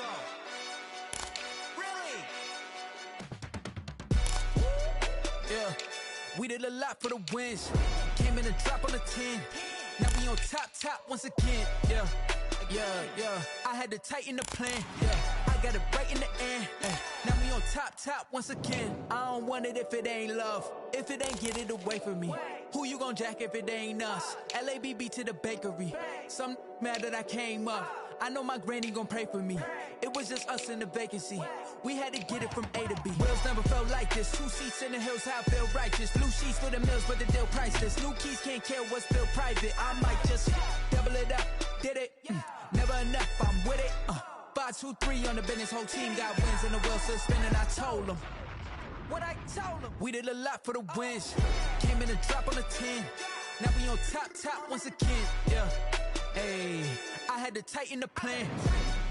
so. Really? Yeah, we did a lot for the wins. Came in and drop on the 10. Now we on top once again. Yeah. I had to tighten the plan. Yeah, I got it right in the end. Now we on top once again. I don't want it if it ain't love. If it ain't, get it away from me. Who you gon' jack if it ain't us? LABB to the bakery. Some mad that I came up. I know my granny gon' pray for me. It was just us in the vacancy. We had to get it from A to B. Wheels never felt like this. 2 seats in the hills, how I feel righteous. Blue sheets for the mills, but the deal priceless. New keys can't care what's still private. I might just double it up. Did it? Never enough, I'm with it. 5, 2, 3 on the business. Whole team got wins and the wheels still spinning. I told them what I told them. We did a lot for the wins. Came in and drop on the 10. Now we on top once again. Yeah. Ayy, I had to tighten the plan.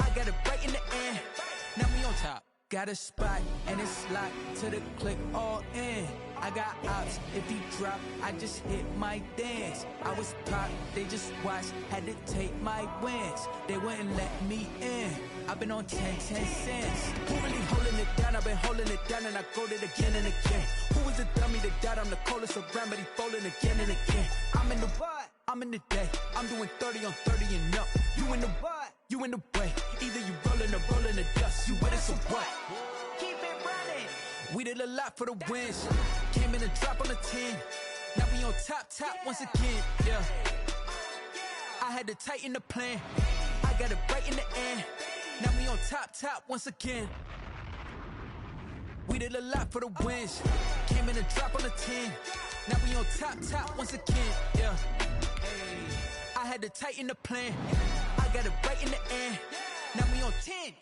I got it right in the end. Now we on top. Got a spot and it's locked to the click all in. I got ops, if he drop, I just hit my dance. I was pop, they just watched, had to take my wins. They wouldn't let me in. I've been on 10 cents. Who really holding it down? I've been holding it down and I go it again and again. Who was the dummy that died? I'm the coldest around, but he falling again and again. I'm in the what? I'm in the day. I'm doing 30 on 30 and up. You in the what? You in the way. Either you rolling or rolling the dust. You with us or what? Keep it running. We did a lot for the wins. Came in and drop on the 10. Now we on top once again. Yeah. I had to tighten the plan. I got it right in the end. Now we on top once again. We did a lot for the wins. Came in and drop on the 10. Now we on top once again. Yeah. I had to tighten the plan. I got it right in the end. Now we on 10.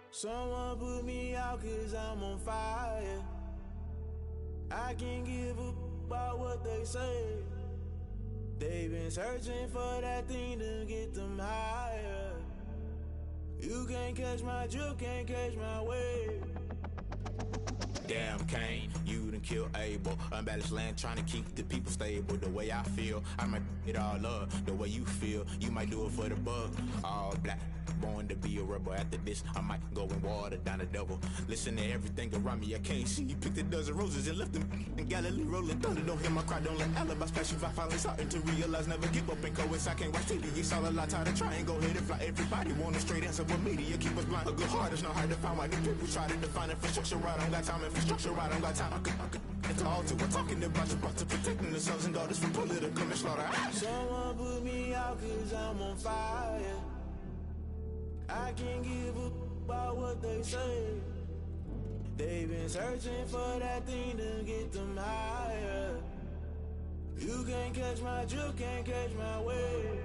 Someone put me out cause I'm on fire. I can't give a about what they say. They've been searching for that thing to get them higher. You can't catch my drift, can't catch my wave. Damn Kane, you done killed Abel. Unbalanced land trying to keep the people stable. The way I feel, I might it all up. The way you feel, you might do it for the bug. All black, born to be a rebel. After this, I might go and water down the devil. Listen to everything around me, I can't see. Picked a dozen roses and left them in Galilee rolling thunder. Don't hear my cry, don't let alibis pass you. I finally starting to realize, never give up and coincide. I can't watch TV, it's all a lot. Tired of trying, go ahead and fly. Everybody want a straight answer, but media keep us blind. A good heart is not hard to find. Why do people try to define infrastructure right? I don't got time, infrastructure right, I don't got time. I could it's all to we're talking about your to protecting the sons and daughters from political and slaughter. Someone put me out cause I'm on fire. I can't give a about what they say. They've been searching for that thing to get them higher. You can't catch my drift, can't catch my wave.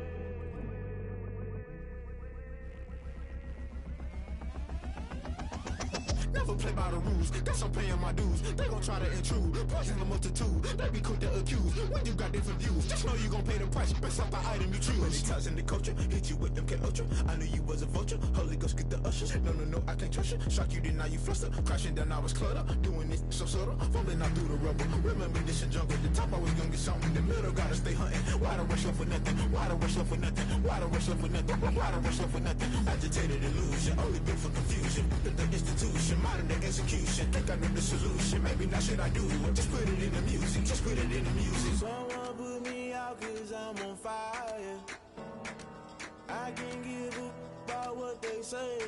Never play by the rules, guess I'm paying my dues. They gon' try to intrude, poison the multitude. They be quick to accuse, when you got different views. Just know you gon' pay the price, based off the item you choose. Many times in the culture, hit you with MK Ultra. I knew you was a vulture, Holy Ghost get the ushers. No, I can't trust you. Shock you, then now you fluster. Crashing down, I was cluttered. Doing this so subtle, falling out through the rubble. Remember this in jungle, the top I was gonna get something. In the middle, gotta stay hunting. Why the rush left for nothing? Why the rush left for nothing? Why the rush left for nothing? Why the rush left for nothing? Agitated illusion, only built for confusion. The institution, modern day execution. Think I know the solution. Maybe not should I do it? Just put it in the music. Just put it in the music. Someone put me out cause I'm on fire. I can't give a about what they say.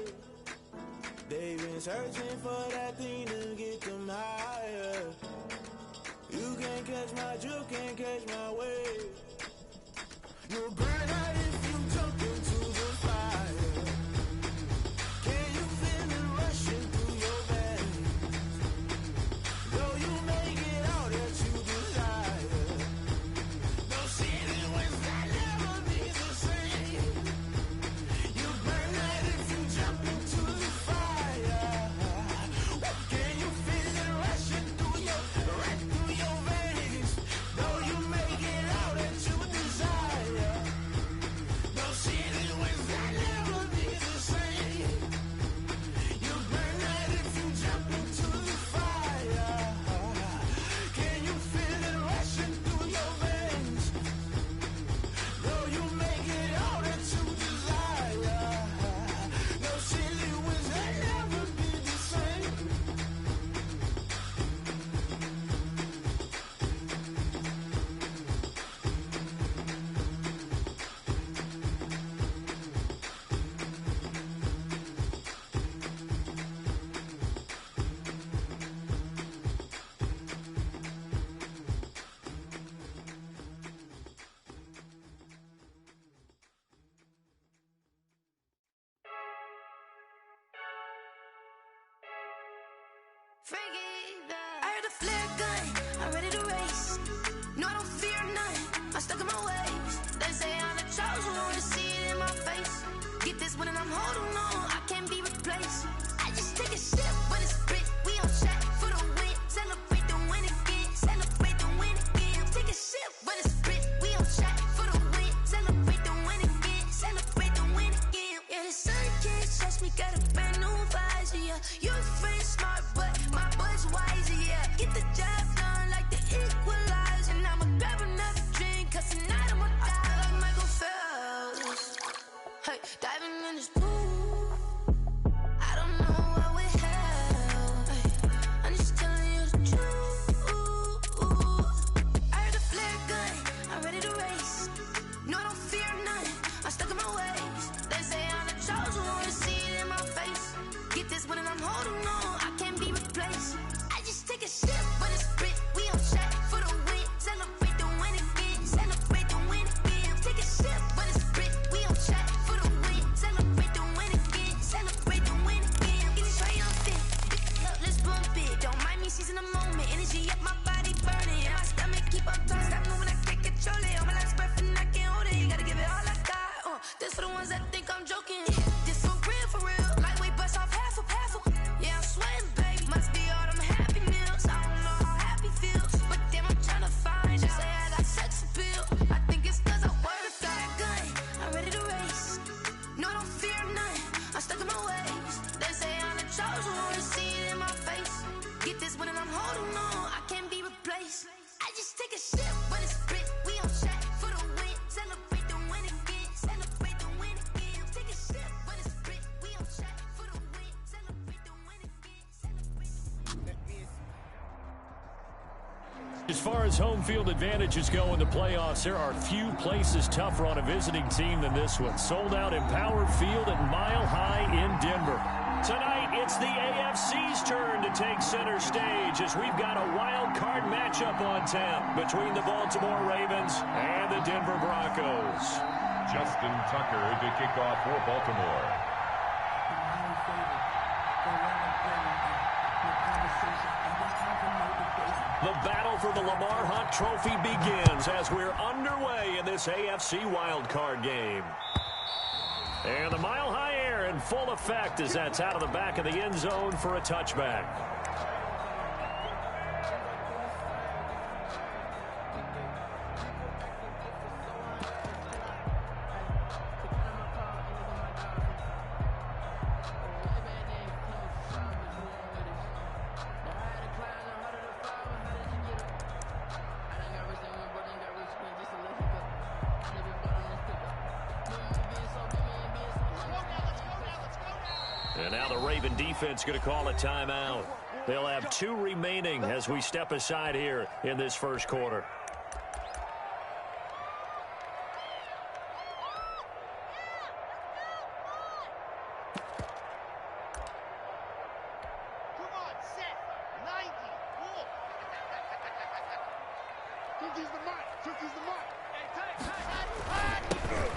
They've been searching for that thing to get them higher. You can't catch my drift, can't catch my wave. You'll burn out if you jump into the fire. Can you feel it rushing through your veins? Though you make it all that you desire. No city wins that never be the same. You burn out if you jump into the fire. I heard the flare gun, I'm ready to race. No, I don't fear none, I'm stuck in my ways. They say I'm the chosen one, see it in my face. Get this one and I'm holding on, I can't be replaced. I just take a sip, but it's spit, we on track for the win. Celebrate the win again, celebrate the win again. Take a sip, but it's spit, we on track for the win. Celebrate the win again, celebrate the win again. Yeah, the sun can't touch me, got a brand new visor, yeah. Your friend's smart, but my boy's wiser, yeah. Get the job done like the equalizer. And I'ma grab another drink, cause tonight I'ma die like Michael Phelps. Hey, diving in this pool, I don't know what we have. Hey, I'm just telling you the truth. I heard the flare gun, I'm ready to race. No, I don't fear none, I'm stuck in my ways. They say I'm the chosen one, see it in my face. Get this one and I'm holding on, I can't be replaced. I just take a sip, but it's spit, we on track for the win. Celebrate the win again, celebrate the win again. Take a sip, but it's spit, we on track for the win. Celebrate the win again, celebrate the win again. Get it triumphant, look, let's bump it. Don't mind me seizing the moment, energy up my body burning. And my stomach keep up tight, stop moving, I can't control it. On my last breath and I can't hold it, you gotta give it all I got. This for the ones that think I'm joking. This for real, lightweight bust off half a. Yeah, I'm sweating, babe, must be all them happy meals. I don't know how happy feels, but damn, I'm tryna find you. Say I got sex appeal, I think it's cause I wear the fire gun. I'm ready to race, no, I don't fear none, I'm stuck in my ways. They say I'm the chosen one, see it in my face. Get this one and I'm holding on, I can't be replaced. I just take a sip, but it's spit, we on track for the win. Celebrate the win again, celebrate the win again. Take a sip, but it's spit, we on track for the win. Celebrate the win again, celebrate. As far as home field advantages go in the playoffs, there are few places tougher on a visiting team than this one. Sold out Empower Field at Mile High in Denver. Tonight, it's the AFC's turn to take center stage as we've got a wild card matchup on tap between the Baltimore Ravens and the Denver Broncos. Justin Tucker to kick off for Baltimore. The battle for the Lamar Hunt Trophy begins as we're underway in this AFC wildcard game. And the Mile High air in full effect as that's out of the back of the end zone for a touchback. And now the Raven defense going to call a timeout. They'll have 2 remaining as we step aside here in this first quarter.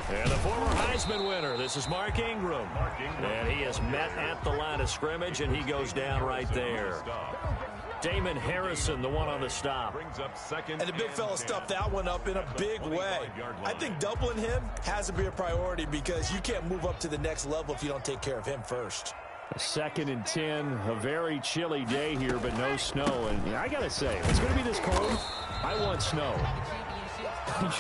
And the former Heisman winner, this is Mark Ingram. And he is met at the line of scrimmage, and he goes down right there. Damon Harrison, the one on the stop. And the big fella stuffed that one up in a big way. I think doubling him has to be a priority because you can't move up to the next level if you don't take care of him first. 2nd and 10, a very chilly day here, but no snow. And I got to say, if it's going to be this cold, I want snow.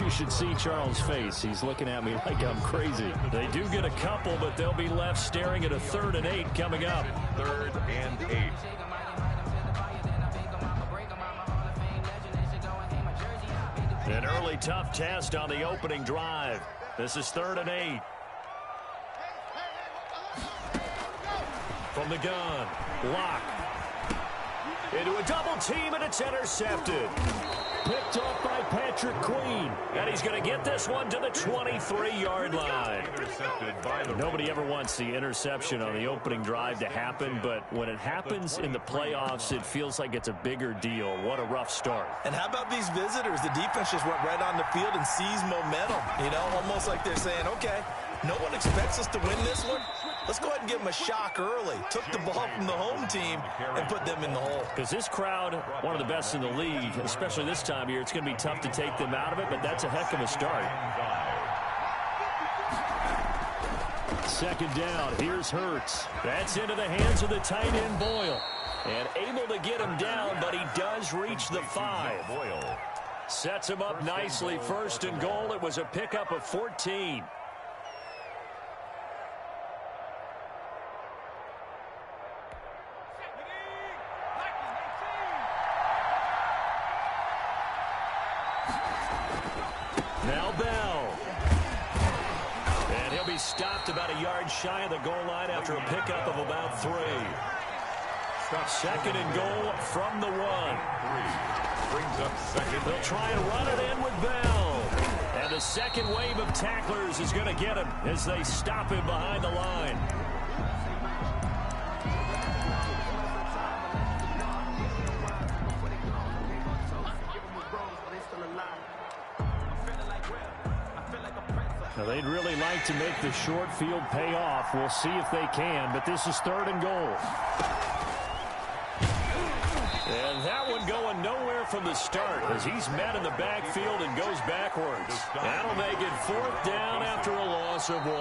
You should see Charles' face. He's looking at me like I'm crazy. They do get a couple, but they'll be left staring at a 3rd and 8 coming up. 3rd and 8. An early tough test on the opening drive. This is 3rd and 8. From the gun, Locke. Into a double team, and it's intercepted. Picked off by Patrick Queen. And he's going to get this one to the 23-yard line. Nobody ever wants the interception on the opening drive to happen, but when it happens in the playoffs, it feels like it's a bigger deal. What a rough start. And how about these visitors? The defense just went right on the field and seized momentum. You know, almost like they're saying, okay, no one expects us to win this one. Let's go ahead and give them a shock early. Took the ball from the home team and put them in the hole. Because this crowd, one of the best in the league, especially this time of year, it's going to be tough to take them out of it, but that's a heck of a start. Second down, here's Hurts. That's into the hands of the tight end, Boyle. And able to get him down, but he does reach the 5. Sets him up nicely. First and goal. It was a pickup of 14. Now Bell. And he'll be stopped about a yard shy of the goal line after a pickup of about 3. Second and goal from the 1. Brings up second. They'll try and run it in with Bell. And the second wave of tacklers is going to get him as they stop him behind the line. Now they'd really like to make the short field pay off. We'll see if they can, but this is third and goal. And that one going nowhere from the start as he's met in the backfield and goes backwards. That'll make it fourth down after a loss of 1.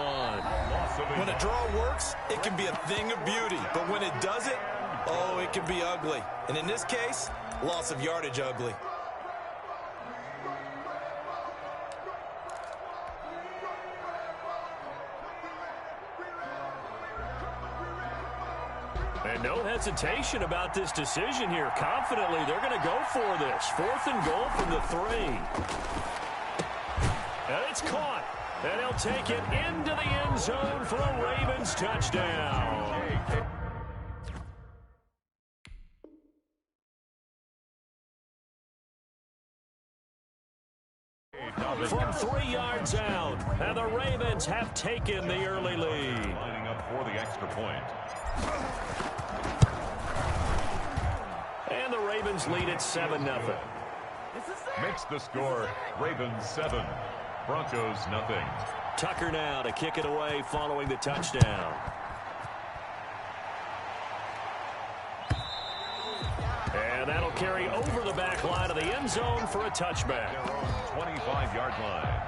When a draw works, it can be a thing of beauty. But when it doesn't, oh, it can be ugly. And in this case, loss of yardage ugly. And no hesitation about this decision here. Confidently, they're going to go for this. Fourth and goal from the 3. And it's caught. And he'll take it into the end zone for a Ravens touchdown. From 3 yards out, and the Ravens have taken the early lead. Lining up for the extra point. And the Ravens lead at 7-0. Makes the score Ravens 7, Broncos nothing. Tucker now to kick it away following the touchdown. And that'll carry over the back line of the end zone for a touchback. Their own 25-yard line.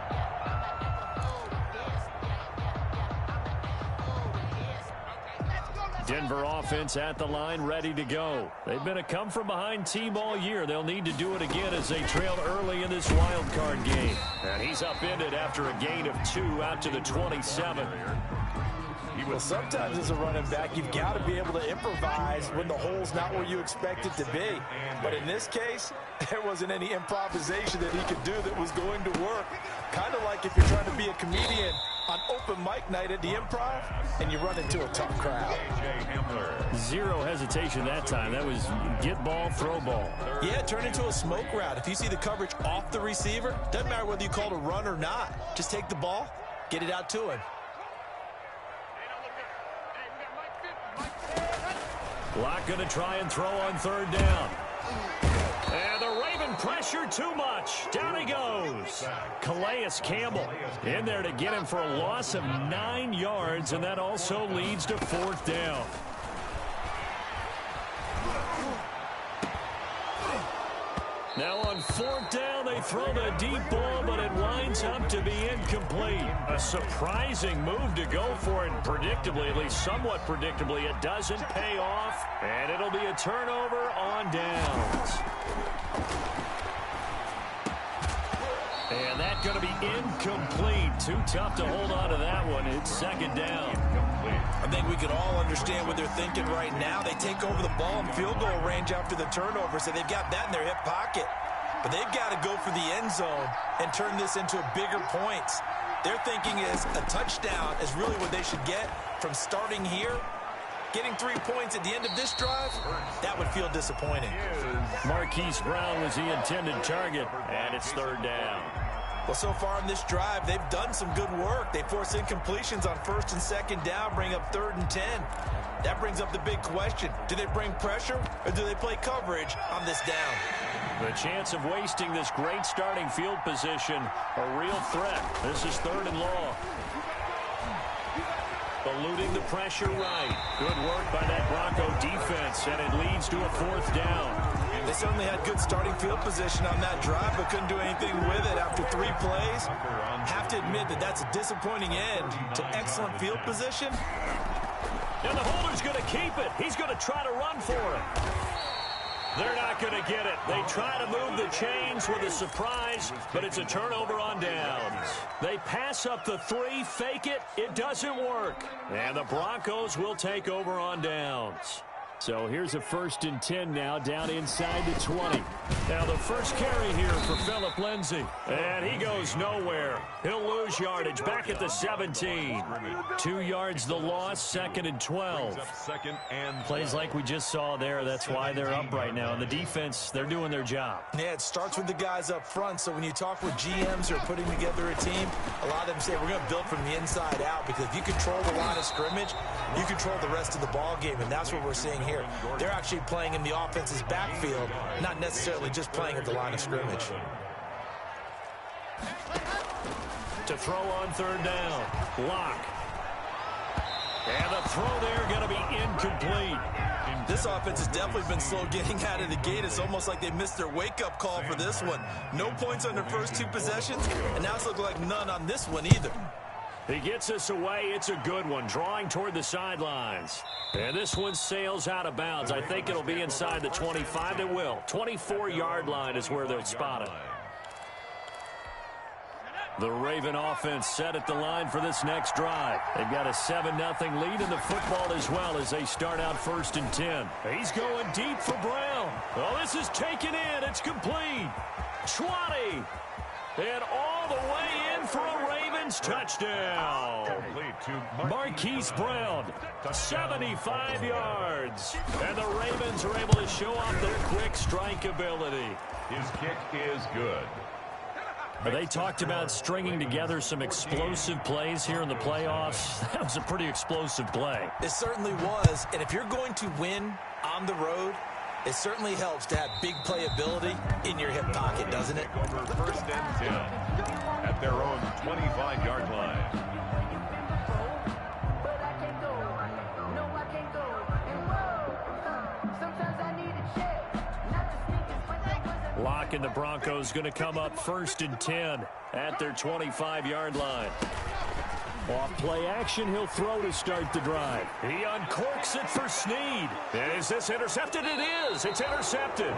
Denver offense at the line, ready to go. They've been a come-from-behind team all year. They'll need to do it again as they trailed early in this wild card game. And he's upended after a gain of 2 out to the 27. Well, sometimes as a running back, you've got to be able to improvise when the hole's not where you expect it to be. But in this case, there wasn't any improvisation that he could do that was going to work. Kind of like if you're trying to be a comedian on open mic night at the Improv and you run into a tough crowd. Zero hesitation that time. That was get ball, throw ball. Yeah, turn into a smoke route. If you see the coverage off the receiver, doesn't matter whether you call it a run or not. Just take the ball, get it out to him. Locke going to try and throw on third down. And the Raven pressure too much. Down he goes. Calais Campbell in there to get him for a loss of 9 yards, and that also leads to fourth down. Now on fourth down, they throw the deep ball, but it winds up to be incomplete. A surprising move to go for it, predictably, at least somewhat predictably, it doesn't pay off, and it'll be a turnover on downs. And that's going to be incomplete. Too tough to hold on to that one. It's second down. I think we can all understand what they're thinking right now. They take over the ball in field goal range after the turnover, so they've got that in their hip pocket. But they've got to go for the end zone and turn this into bigger points. Their thinking is a touchdown is really what they should get from starting here. Getting 3 points at the end of this drive, that would feel disappointing. Marquise Brown was the intended target, and it's third down. Well, so far in this drive, they've done some good work. They force incompletions on first and second down, bring up 3rd and 10. That brings up the big question. Do they bring pressure, or do they play coverage on this down? The chance of wasting this great starting field position, a real threat. This is 3rd and long. The eluding the pressure right. Good work by that Bronco defense, and it leads to a 4th down. They certainly had good starting field position on that drive, but couldn't do anything with it after 3 plays. Have to admit that that's a disappointing end to excellent field position. And the holder's going to keep it. He's going to try to run for it. They're not going to get it. They try to move the chains with a surprise, but it's a turnover on downs. They pass up the 3, fake it. It doesn't work. And the Broncos will take over on downs. So here's a 1st and 10 now, down inside the 20. Now the first carry here for Phillip Lindsay. And he goes nowhere. He'll lose yardage back at the 17. 2 yards the loss, 2nd and 12. Plays like we just saw there. That's why they're up right now. And the defense, they're doing their job. Yeah, it starts with the guys up front. So when you talk with GMs who are putting together a team, a lot of them say we're going to build from the inside out, because if you control the line of scrimmage, you control the rest of the ball game. And that's what we're seeing here. They're actually playing in the offense's backfield, not necessarily just playing at the line of scrimmage. To throw on 3rd down. Lock. And the throw there going to be incomplete. This offense has definitely been slow getting out of the gate. It's almost like they missed their wake-up call for this one. No points on their first 2 possessions, and now it's looking like none on this one either. He gets us away. It's a good one, drawing toward the sidelines. And this one sails out of bounds. I think it'll be inside the 25. It will. 24-yard line is where they'll spot it. The Raven offense set at the line for this next drive. They've got a 7-0 lead in the football as well as they start out 1st and 10. He's going deep for Brown. Oh, this is taken in. It's complete. 20. And all the way in for a Ravens touchdown. Marquise Brown, 75 yards. And the Ravens are able to show off their quick strike ability. His kick is good. They talked about stringing together some explosive plays here in the playoffs. That was a pretty explosive play. It certainly was. And if you're going to win on the road, it certainly helps to have big playability in your hip pocket, doesn't it? Over 1st and 10 at their own 25-yard line. Lock and the Broncos going to come up 1st and 10 at their 25-yard line. Off play action, he'll throw to start the drive. He uncorks it for Snead. And is this intercepted? It is. It's intercepted.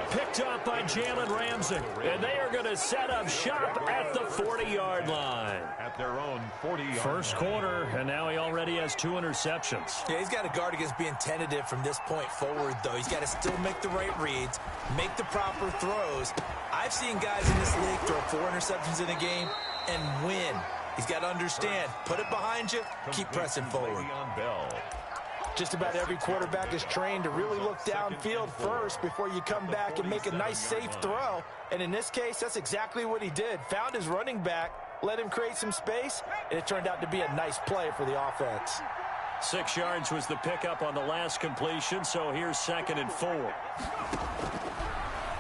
Picked up by Jalen Ramsey. And they are going to set up shop at the 40-yard line. At their own 40-yard First quarter, and now he already has 2 interceptions. Yeah, he's got to guard against being tentative from this point forward, though. He's got to still make the right reads, make the proper throws. I've seen guys in this league throw 4 interceptions in a game and win. He's got to understand, put it behind you, keep pressing forward. Just about every quarterback is trained to really look downfield first before you come back and make a nice, safe throw. And in this case, that's exactly what he did. Found his running back, let him create some space, and it turned out to be a nice play for the offense. 6 yards was the pickup on the last completion, so here's 2nd and 4.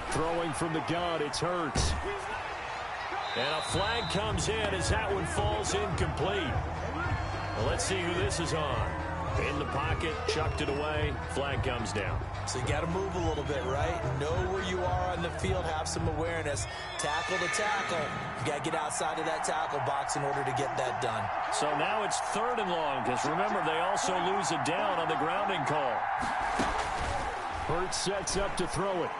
Throwing from the gun, it's Hurts. And a flag comes in as that one falls incomplete. Well, let's see who this is on. In the pocket, chucked it away, flag comes down. So you got to move a little bit, right? Know where you are on the field, have some awareness. Tackle to tackle. You got to get outside of that tackle box in order to get that done. So now it's 3rd and long, because remember, they also lose it down on the grounding call. Hurts sets up to throw it.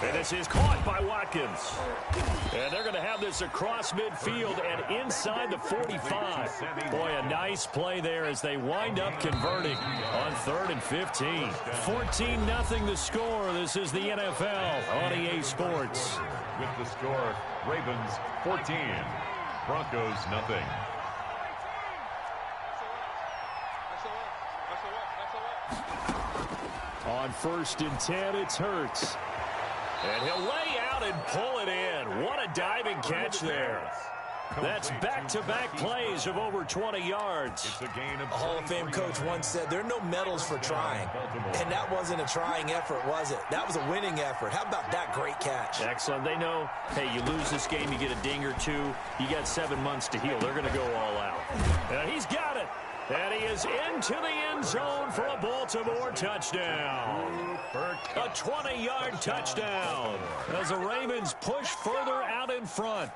And this is caught by Watkins. And they're going to have this across midfield and inside the 45. Boy, a nice play there as they wind up converting on 3rd and 15. 14-0 the score. This is the NFL on EA Sports. With the score, Ravens 14, Broncos nothing. On 1st and 10, it's Hurts. And he'll lay out and pull it in. What a diving catch there. That's back-to-back plays of over 20 yards. A Hall of Fame coach once said, there are no medals for trying. And that wasn't a trying effort, was it? That was a winning effort. How about that great catch? Excellent. They know, hey, you lose this game, you get a ding or two. You got 7 months to heal. They're going to go all out. And he's got it. And he is into the end zone for a Baltimore touchdown. A 20-yard touchdown as the Ravens push further out in front.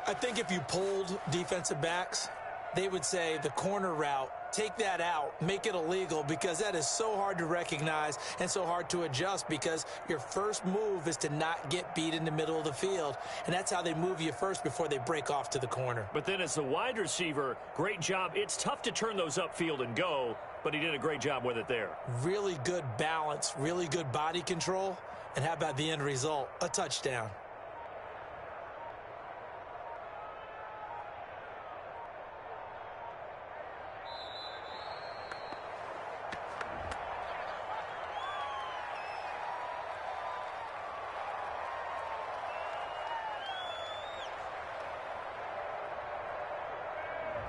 I think if you polled defensive backs, they would say the corner route, take that out, make it illegal, because that is so hard to recognize and so hard to adjust, because your first move is to not get beat in the middle of the field, and that's how they move you first before they break off to the corner. But then as the wide receiver, great job. It's tough to turn those upfield and go, but he did a great job with it there. Really good balance, really good body control, and how about the end result? A touchdown.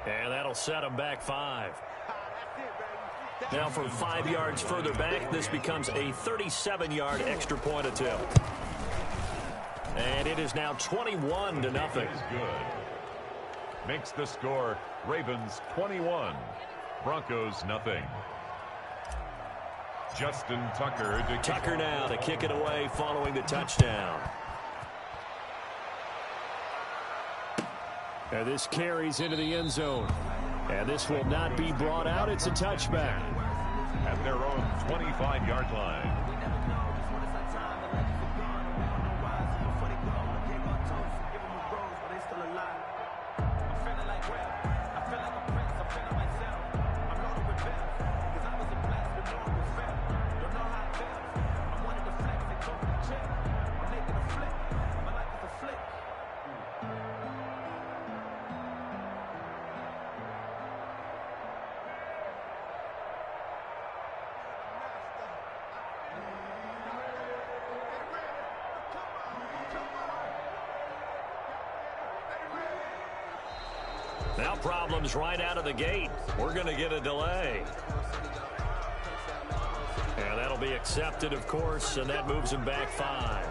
And that'll set him back 5. Now from 5 yards further back, this becomes a 37-yard extra point attempt. And it is now 21-0. Good. Makes the score Ravens 21, Broncos nothing. Justin Tucker now to kick it away following the touchdown. And this carries into the end zone. And this will not be brought out. It's a touchback. At their own 25-yard line. Now problems right out of the gate. We're going to get a delay. And that'll be accepted, of course, and that moves him back 5.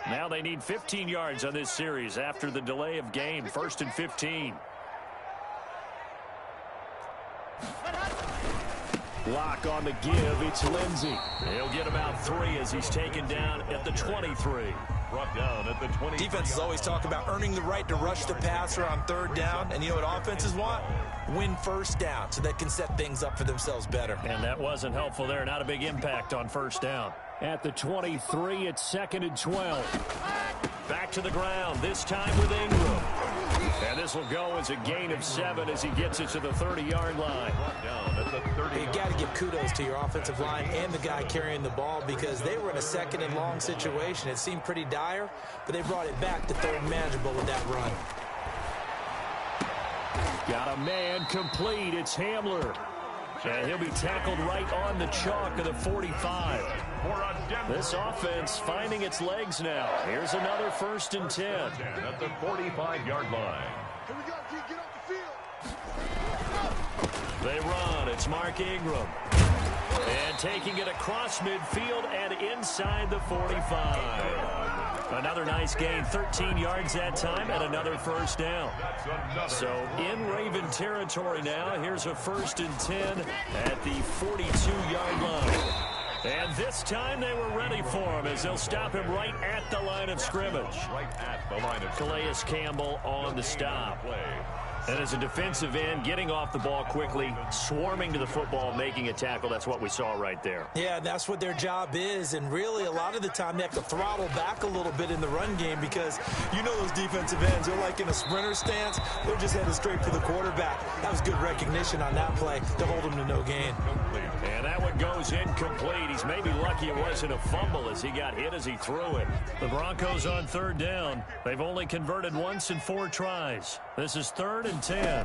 Now they need 15 yards on this series after the delay of game. 1st and 15. Lock on the give. It's Lindsey. He'll get about 3 as he's taken down at the 23. Brought down at the 20. Defenses always talk about earning the right to rush the passer on 3rd down. And you know what offenses want? Win 1st down so they can set things up for themselves better. And that wasn't helpful there. Not a big impact on 1st down. At the 23, it's 2nd and 12. Back to the ground, this time with Ingram. And this will go as a gain of 7 as he gets it to the 30-yard line. You got to give kudos to your offensive line and the guy carrying the ball, because they were in a 2nd and long situation. It seemed pretty dire, but they brought it back to 3rd and manageable with that run. Got a man complete. It's Hamler. And he'll be tackled right on the chalk of the 45. This offense finding its legs now. Here's another 1st and 10. At the 45-yard line. Here we go. Get off the field. They run. It's Mark Ingram. And taking it across midfield and inside the 45. Another nice gain, 13 yards that time, and another 1st down. So in Raven territory now, here's a 1st and 10 at the 42-yard line. And this time they were ready for him as they'll stop him right at the line of scrimmage. Right at the line of Calais Campbell on the stop. And as a defensive end, getting off the ball quickly, swarming to the football, making a tackle. That's what we saw right there. Yeah, that's what their job is. And really, a lot of the time, they have to throttle back a little bit in the run game, because you know those defensive ends, they're like in a sprinter stance. They're just headed straight for the quarterback. That was good recognition on that play to hold him to no gain. And that one goes incomplete. He's maybe lucky it wasn't a fumble as he got hit as he threw it. The Broncos on 3rd down. They've only converted once in 4 tries. This is 3rd and 10.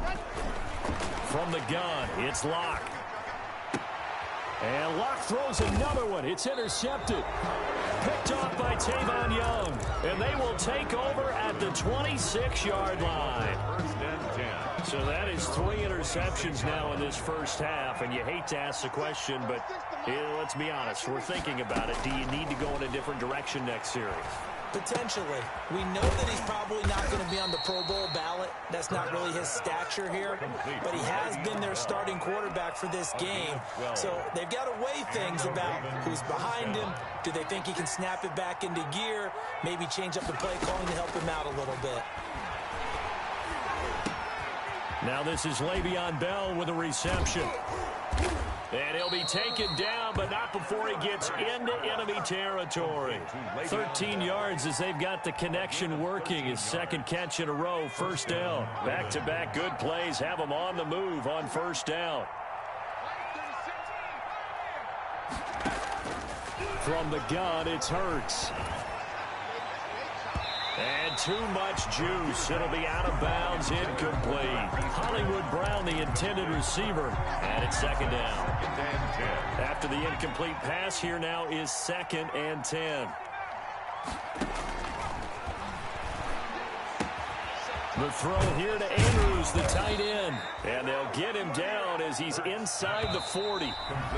From the gun, it's Locke. And Locke throws another one. It's intercepted. Picked off by Tavon Young. And they will take over at the 26-yard line. First and 10. So that is 3 interceptions now in this first half. And you hate to ask the question, but let's be honest. We're thinking about it. Do you need to go in a different direction next series? Potentially. We know that he's probably not going to be on the Pro Bowl ballot. That's not really his stature here. But he has been their starting quarterback for this game. So they've got to weigh things about who's behind him. Do they think he can snap it back into gear? Maybe change up the play calling to help him out a little bit. Now this is Le'Veon Bell with a reception. And he'll be taken down, but not before he gets into enemy territory. 13 yards as they've got the connection working. His second catch in a row, first down. Back-to-back good plays have him on the move on first down. From the gun, it's Hurts. And too much juice. It'll be out of bounds, incomplete. Hollywood Brown, the intended receiver, and it's second down. After the incomplete pass, here now is 2nd and 10. The throw here to Andrews, the tight end. And they'll get him down as he's inside the 40.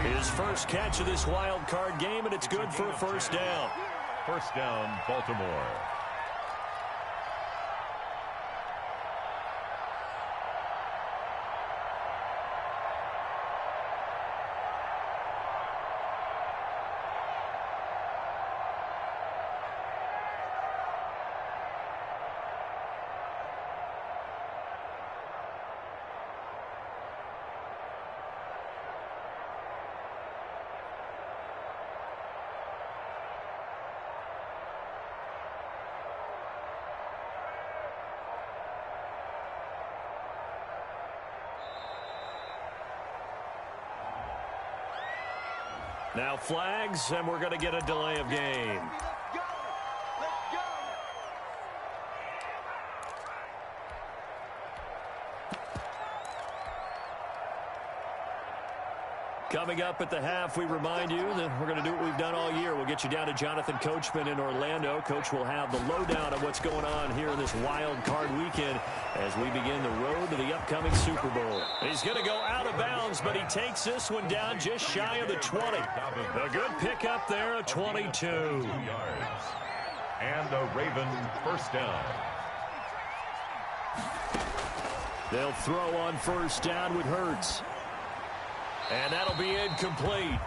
His first catch of this wild card game, and it's good for a first down. First down, Baltimore. Now flags, and we're going to get a delay of game. Coming up at the half, we remind you that we're going to do what we've done all year. We'll get you down to Jonathan Coachman in Orlando. Coach will have the lowdown of what's going on here in this wild card weekend as we begin the road to the upcoming Super Bowl. He's going to go out of bounds, but he takes this one down just shy of the 20. A good pickup there, a 22. And a Raven first down. They'll throw on first down with Hurts. And that'll be incomplete.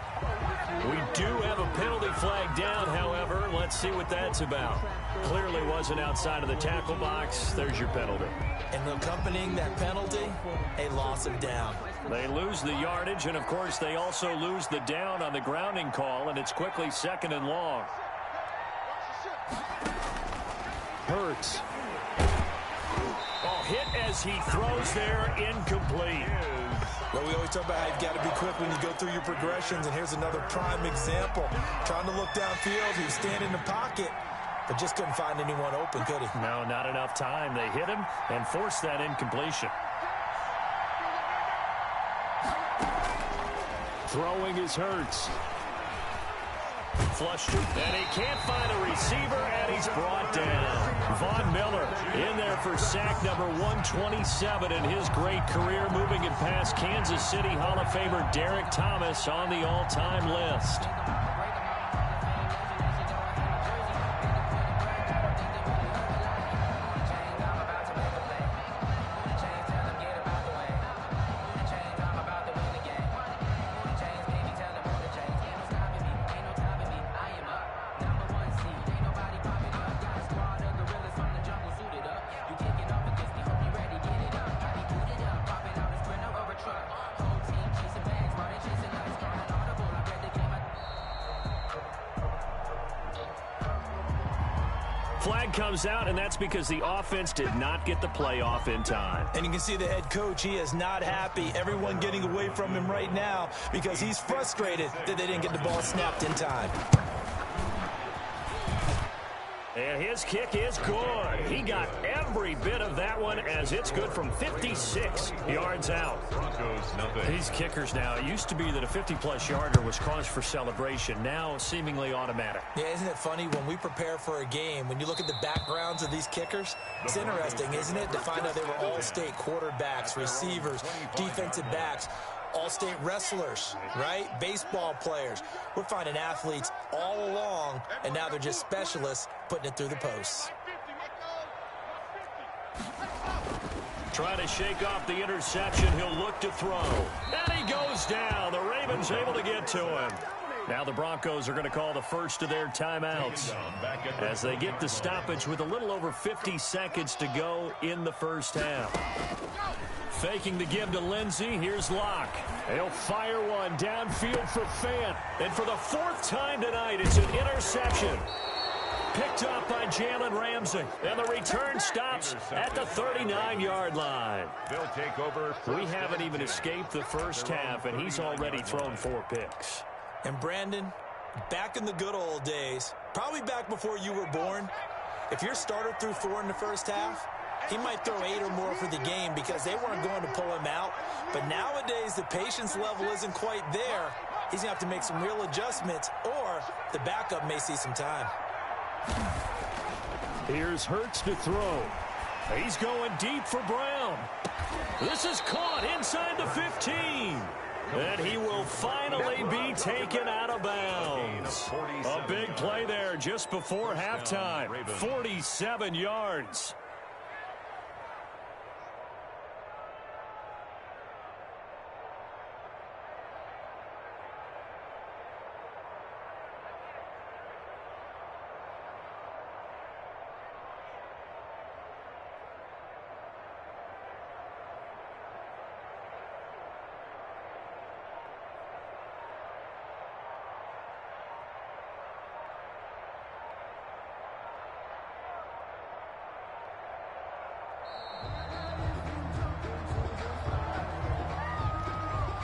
We do have a penalty flag down, however. Let's see what that's about. Clearly wasn't outside of the tackle box. There's your penalty. And accompanying that penalty, a loss of down. They lose the yardage, and, of course, they also lose the down on the grounding call, and it's quickly 2nd and long. Hurts. Oh, hit as he throws there, incomplete. Well, we always talk about how you've got to be quick when you go through your progressions, and here's another prime example. Trying to look downfield, he was standing in the pocket, but just couldn't find anyone open, could he? No, not enough time. They hit him and forced that incompletion. Throwing is Hurts. Flushed it, and he can't find a receiver, and he's brought down. Von Miller in there for sack number 127 in his great career, moving it past Kansas City Hall of Famer Derek Thomas on the all-time list. Flag comes out, and that's because the offense did not get the play off in time. And you can see the head coach, he is not happy. Everyone getting away from him right now because he's frustrated that they didn't get the ball snapped in time. And his kick is good. He got every bit of that one as it's good from 56 yards out. Broncos, nothing. These kickers now, it used to be that a 50-plus yarder was cause for celebration. Now seemingly automatic. Yeah, isn't it funny when we prepare for a game, when you look at the backgrounds of these kickers, it's interesting, isn't it, to find out they were all-state quarterbacks, receivers, defensive backs, all-state wrestlers, right? Baseball players. We're finding athletes all along, and now they're just specialists putting it through the posts. Trying to shake off the interception. He'll look to throw. And he goes down. The Ravens able to get to him. Now the Broncos are going to call the first of their timeouts as they get the stoppage with a little over 50 seconds to go in the first half. Faking the give to Lindsey. Here's Locke. He'll fire one downfield for Fant. And for the fourth time tonight, it's an interception. Picked up by Jalen Ramsey. And the return stops at the 39-yard line. They'll take over. We haven't even escaped the first half, and he's already thrown 4 picks. And Brandon, back in the good old days, probably back before you were born, if your starter threw 4 in the first half, he might throw 8 or more for the game because they weren't going to pull him out. But nowadays, the patience level isn't quite there. He's going to have to make some real adjustments, or the backup may see some time. Here's Hurts to throw. He's going deep for Brown. This is caught inside the 15. And he will finally be taken out of bounds. A big play there just before halftime. 47 yards.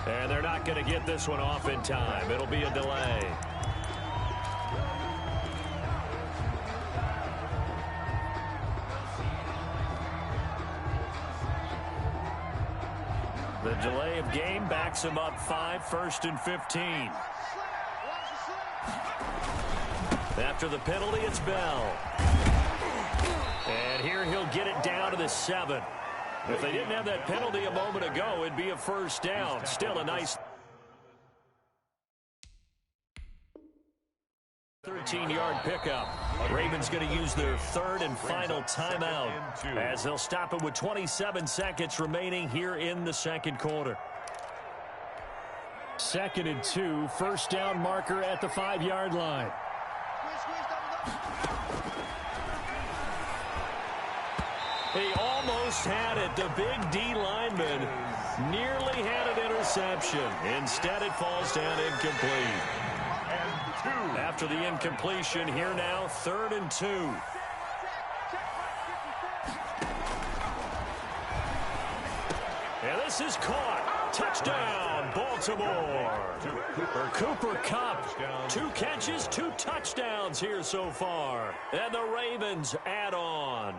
And they're not going to get this one off in time. It'll be a delay. The delay of game backs him up 5, 1st and 15. After the penalty, it's Bell. And here he'll get it down to the 7. If they didn't have that penalty a moment ago, it'd be a first down. Still a nice 13-yard pickup. Ravens going to use their 3rd and final timeout as they'll stop it with 27 seconds remaining here in the second quarter. 2nd and 2, first down marker at the 5-yard line. He almost had it. The big D lineman nearly had an interception. Instead, it falls down incomplete. After the incompletion, here now, 3rd and 2. And this is caught. Touchdown, Baltimore. Cooper Kupp, 2 catches, 2 touchdowns here so far. And the Ravens add on.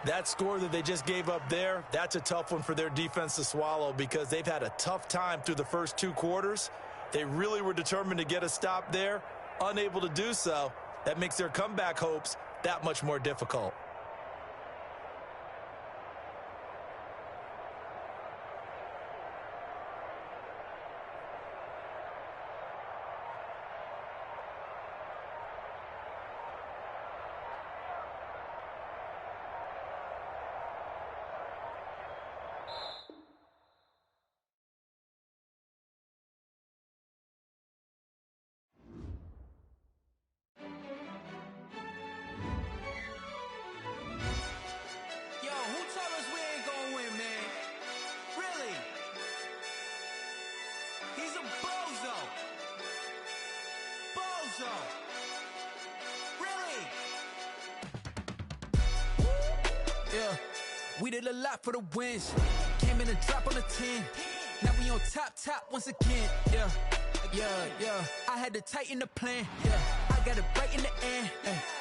That score that they just gave up there, that's a tough one for their defense to swallow because they've had a tough time through the first 2 quarters. They really were determined to get a stop there, unable to do so. That makes their comeback hopes that much more difficult. Yeah, we did a lot for the wins. Came in and drop on the 10. Now we on top once again. Yeah. I had to tighten the plan. Yeah, I I got it right in the end.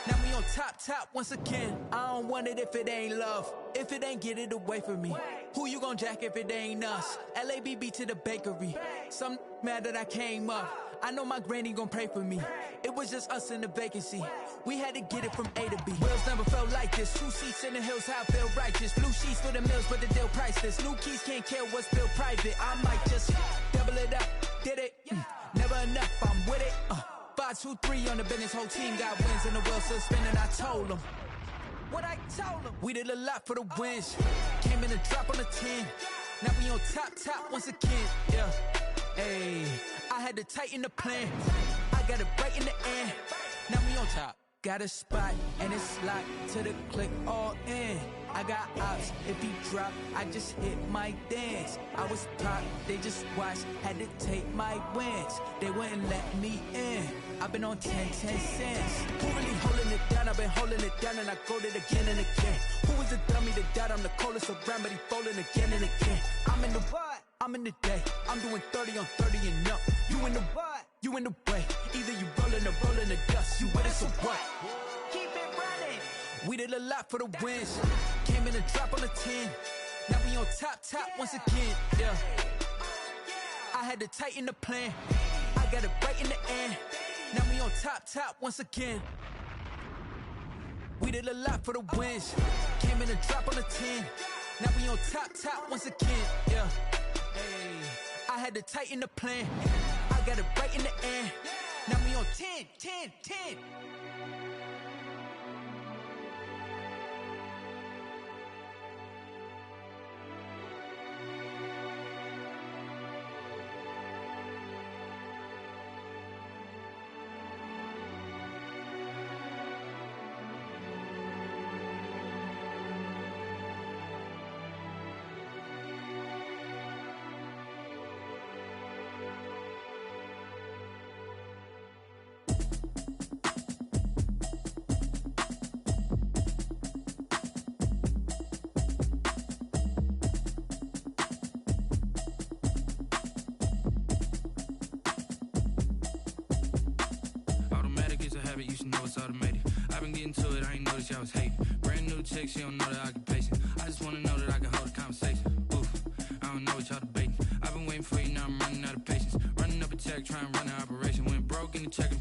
Now we on top once again. I don't want it if it ain't love. If it ain't, get it away from me. Who you gon' jack if it ain't us? LABB to the bakery. Some mad that I came up. I know my granny gon' pray for me. It was just us in the vacancy. We had to get it from A to B. Wheels never felt like this. 2 seats in the hills, how I feel righteous. Blue sheets for the mills, but the deal priceless. New keys can't kill what's built private. I might just double it up. Did it? Never enough, I'm with it. 5, 2, 3 on the business. Whole team got wins and the wheels still spinning. I told them what I told them. We did a lot for the wins. Came in a drop on the 10. Now we on top once again. Yeah. Hey, I had to tighten the plan. I got it right in the end. Now we on top. Got a spot and it's locked to the click all in. I got ops, if he drop, I just hit my dance. I was pop, they just watched, had to take my wins. They wouldn't let me in. I've been on 10 cents. Who really holding it down? I've been holding it down and I go it again and again. Who was the dummy that died? I'm the coldest around, but he folding again and again. I'm in the what? I'm in the day. I'm doing 30 on 30 and up. You in the what? You in the way. Either you rolling or rolling the dust. You with us or what? Keep it running. We did a lot for the wins. Came in a drop on the 10. Now we on top once again. Yeah. I had to tighten the plan. I got it right in the end. Now we on top once again. We did a lot for the wins. Came in a drop on the 10. Now we on top once again. Yeah. Hey, I had to tighten the plan. I got it right in the end. Now we on 10. You should know it's automated. I've been getting to it, I ain't noticed y'all was hating. Brand new chick, she don't know the occupation. I just wanna know that I can hold a conversation. Oof, I don't know what y'all debating. I've been waiting for you, now I'm running out of patience. Running up a check, trying to run an operation. Went broke in the check.